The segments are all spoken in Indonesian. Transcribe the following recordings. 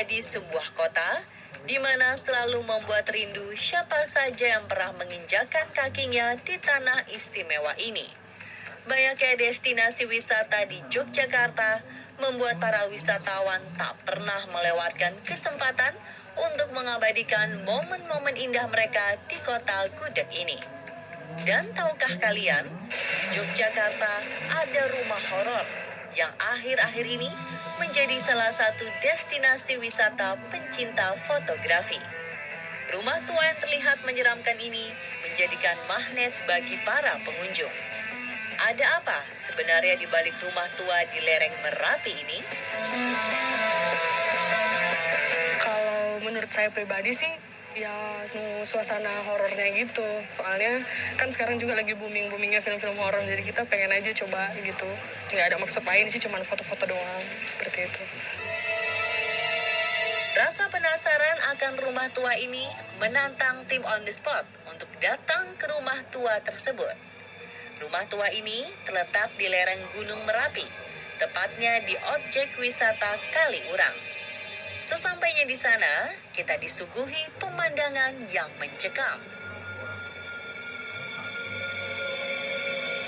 menjadi sebuah kota di mana selalu membuat rindu siapa saja yang pernah menginjakkan kakinya di tanah istimewa ini. Banyaknya destinasi wisata di Yogyakarta membuat para wisatawan tak pernah melewatkan kesempatan untuk mengabadikan momen-momen indah mereka di kota gudeg ini. Dan tahukah kalian, di Yogyakarta ada rumah horor yang akhir-akhir ini menjadi salah satu destinasi wisata pencinta fotografi. Rumah tua yang terlihat menyeramkan ini menjadikan magnet bagi para pengunjung. Ada apa sebenarnya di balik rumah tua di lereng Merapi ini? Kalau menurut saya pribadi sih, ya suasana horornya gitu. Soalnya kan sekarang juga lagi booming-boomingnya film-film horor, jadi kita pengen aja coba gitu. Nggak ada maksud lain sih, cuman foto-foto doang, seperti itu. Rasa penasaran akan rumah tua ini menantang tim On The Spot untuk datang ke rumah tua tersebut. Rumah tua ini terletak di lereng Gunung Merapi, tepatnya di objek wisata Kaliurang. Sesampainya di sana, kita disuguhi pemandangan yang mencekam.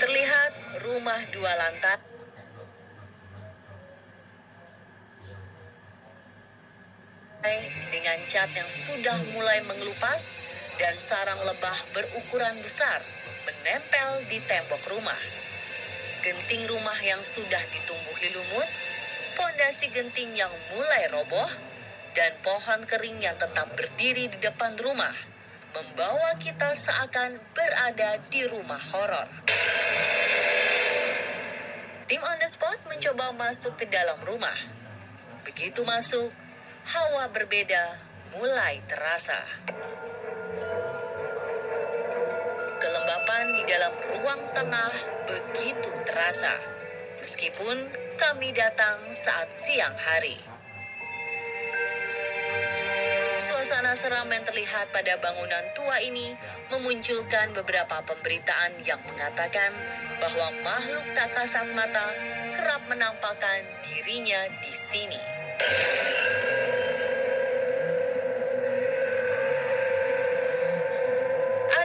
Terlihat rumah 2 lantai dengan cat yang sudah mulai mengelupas dan sarang lebah berukuran besar menempel di tembok rumah. Genting rumah yang sudah ditumbuhi lumut, pondasi genting yang mulai roboh, dan pohon kering yang tetap berdiri di depan rumah membawa kita seakan berada di rumah horor. Tim On The Spot mencoba masuk ke dalam rumah. Begitu masuk, hawa berbeda mulai terasa. Kelembapan di dalam ruang tengah begitu terasa, meskipun kami datang saat siang hari. Suasana seram yang terlihat pada bangunan tua ini memunculkan beberapa pemberitaan yang mengatakan bahwa makhluk tak kasat mata kerap menampakkan dirinya di sini.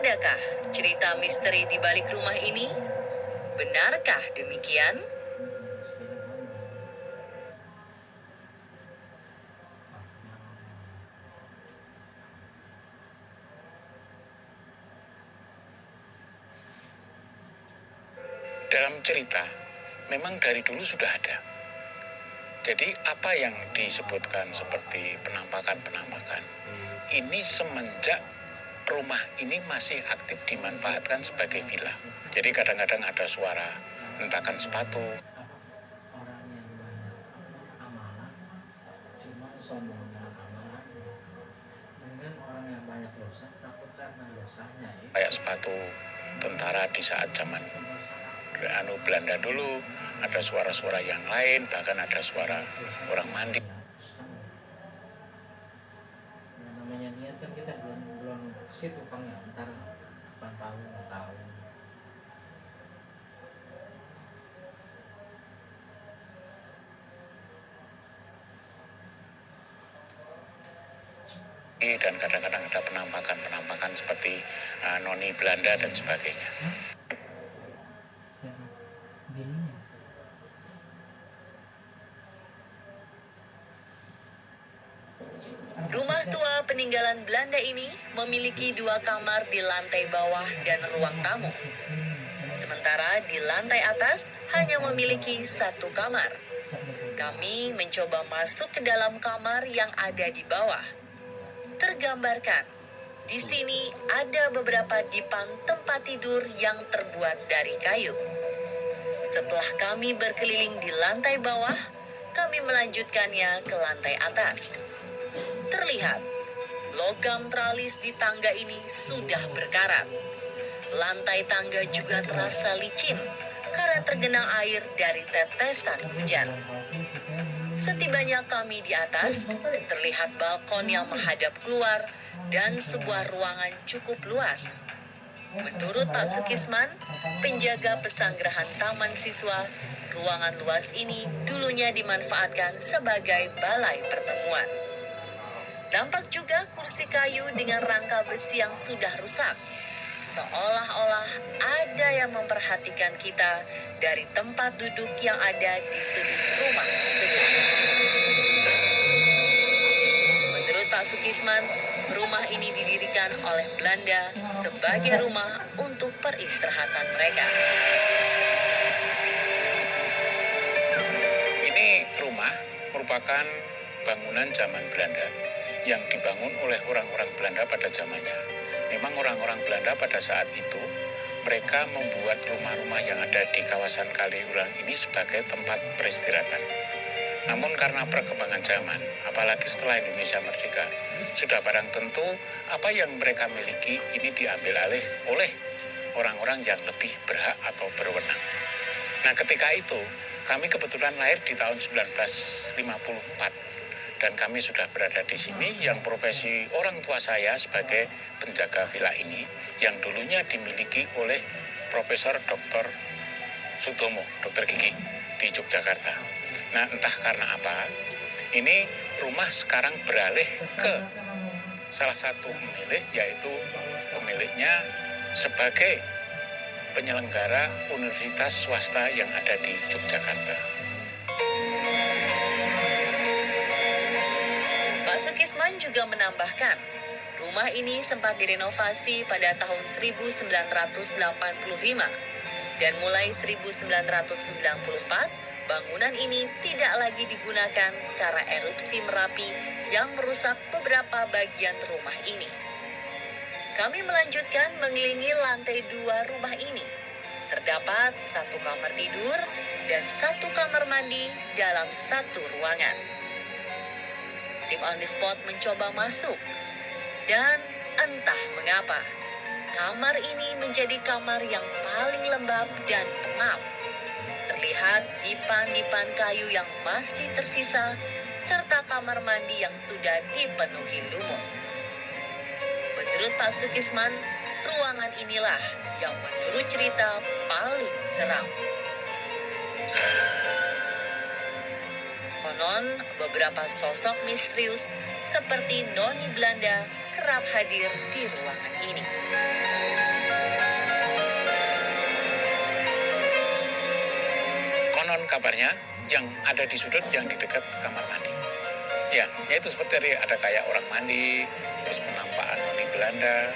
Adakah cerita misteri di balik rumah ini? Benarkah demikian? Dalam cerita, memang dari dulu sudah ada. Jadi apa yang disebutkan seperti penampakan-penampakan, ini semenjak rumah ini masih aktif dimanfaatkan sebagai villa. Jadi kadang-kadang ada suara hentakan sepatu. Kayak sepatu tentara di saat zaman Belanda dulu, ada suara-suara yang lain, bahkan ada suara orang mandi. Namanya niat kan kita belum ke situ Bang ya, ntar kapan tahu nggak tahu. Dan kadang-kadang ada penampakan-penampakan seperti noni Belanda dan sebagainya. Rumah tua peninggalan Belanda ini memiliki 2 kamar di lantai bawah dan ruang tamu. Sementara di lantai atas hanya memiliki 1 kamar. Kami mencoba masuk ke dalam kamar yang ada di bawah. Tergambarkan, di sini ada beberapa dipan tempat tidur yang terbuat dari kayu. Setelah kami berkeliling di lantai bawah, kami melanjutkannya ke lantai atas. Terlihat, logam tralis di tangga ini sudah berkarat. Lantai tangga juga terasa licin karena tergenang air dari tetesan hujan. Setibanya kami di atas, terlihat balkon yang menghadap keluar dan sebuah ruangan cukup luas. Menurut Pak Sukisman, penjaga pesanggerahan Taman Siswa, ruangan luas ini dulunya dimanfaatkan sebagai balai pertemuan. Nampak juga kursi kayu dengan rangka besi yang sudah rusak. Seolah-olah ada yang memperhatikan kita dari tempat duduk yang ada di sudut rumah tersebut. Menurut Pak Sukisman, rumah ini didirikan oleh Belanda sebagai rumah untuk peristirahatan mereka. Ini rumah merupakan bangunan zaman Belanda yang dibangun oleh orang-orang Belanda pada zamannya. Memang orang-orang Belanda pada saat itu mereka membuat rumah-rumah yang ada di kawasan Kaliurang ini sebagai tempat peristirahatan. Namun karena perkembangan zaman, apalagi setelah Indonesia merdeka, sudah barang tentu apa yang mereka miliki ini diambil alih oleh orang-orang yang lebih berhak atau berwenang. Nah, ketika itu kami kebetulan lahir di tahun 1954 dan kami sudah berada di sini. Yang profesi orang tua saya sebagai penjaga villa ini yang dulunya dimiliki oleh Profesor Dr. Sutomo, Dr. Gigi di Yogyakarta. Nah, entah karena apa, ini rumah sekarang beralih ke salah satu pemilik, yaitu pemiliknya sebagai penyelenggara universitas swasta yang ada di Yogyakarta. Pak Sukisman juga menambahkan, rumah ini sempat direnovasi pada tahun 1985 dan mulai 1994 bangunan ini tidak lagi digunakan karena erupsi Merapi yang merusak beberapa bagian rumah ini. Kami melanjutkan mengelilingi lantai 2 rumah ini. Terdapat 1 kamar tidur dan 1 kamar mandi dalam 1 ruangan. Tim on the spot mencoba masuk, dan entah mengapa, kamar ini menjadi kamar yang paling lembab dan pengap. Terlihat dipan-dipan kayu yang masih tersisa, serta kamar mandi yang sudah dipenuhi lumut. Menurut Pak Sukisman, ruangan inilah yang menurut cerita paling seram. Konon, beberapa sosok misterius seperti Noni Belanda kerap hadir di ruangan ini. Konon kabarnya yang ada di sudut yang di dekat kamar mandi. Ya, itu seperti tadi ada kayak orang mandi, terus penampakan Noni Belanda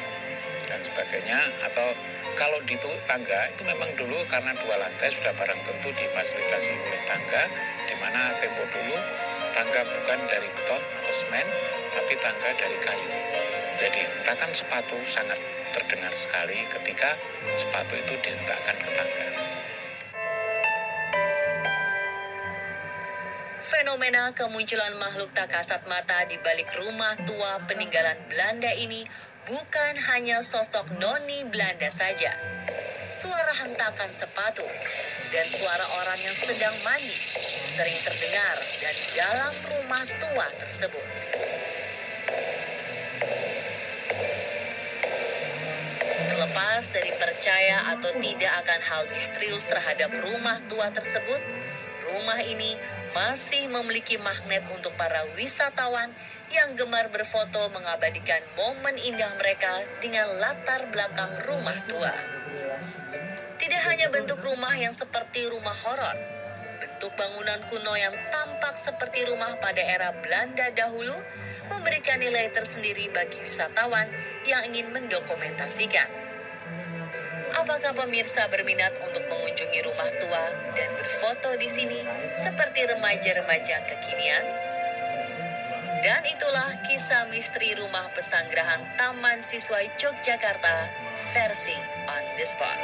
dan sebagainya. Atau kalau di tangga itu memang dulu karena 2 lantai sudah barang tentu difasilitasi oleh tangga, di mana tempo dulu tangga bukan dari beton atau semen, tapi tangga dari kayu. Jadi hentakan sepatu sangat terdengar sekali ketika sepatu itu dihentakkan ke tangga. Fenomena kemunculan makhluk tak kasat mata di balik rumah tua peninggalan Belanda ini bukan hanya sosok Noni Belanda saja. Suara hentakan sepatu dan suara orang yang sedang mandi sering terdengar dari dalam rumah tua tersebut. Terlepas dari percaya atau tidak akan hal misterius terhadap rumah tua tersebut, rumah ini masih memiliki magnet untuk para wisatawan yang gemar berfoto mengabadikan momen indah mereka dengan latar belakang rumah tua. Tidak hanya bentuk rumah yang seperti rumah horor, bentuk bangunan kuno yang tampak seperti rumah pada era Belanda dahulu memberikan nilai tersendiri bagi wisatawan yang ingin mendokumentasikan. Apakah pemirsa berminat untuk mengunjungi rumah tua dan berfoto di sini seperti remaja-remaja kekinian? Dan itulah kisah misteri rumah pesanggerahan Taman Siswa Yogyakarta versi On The Spot.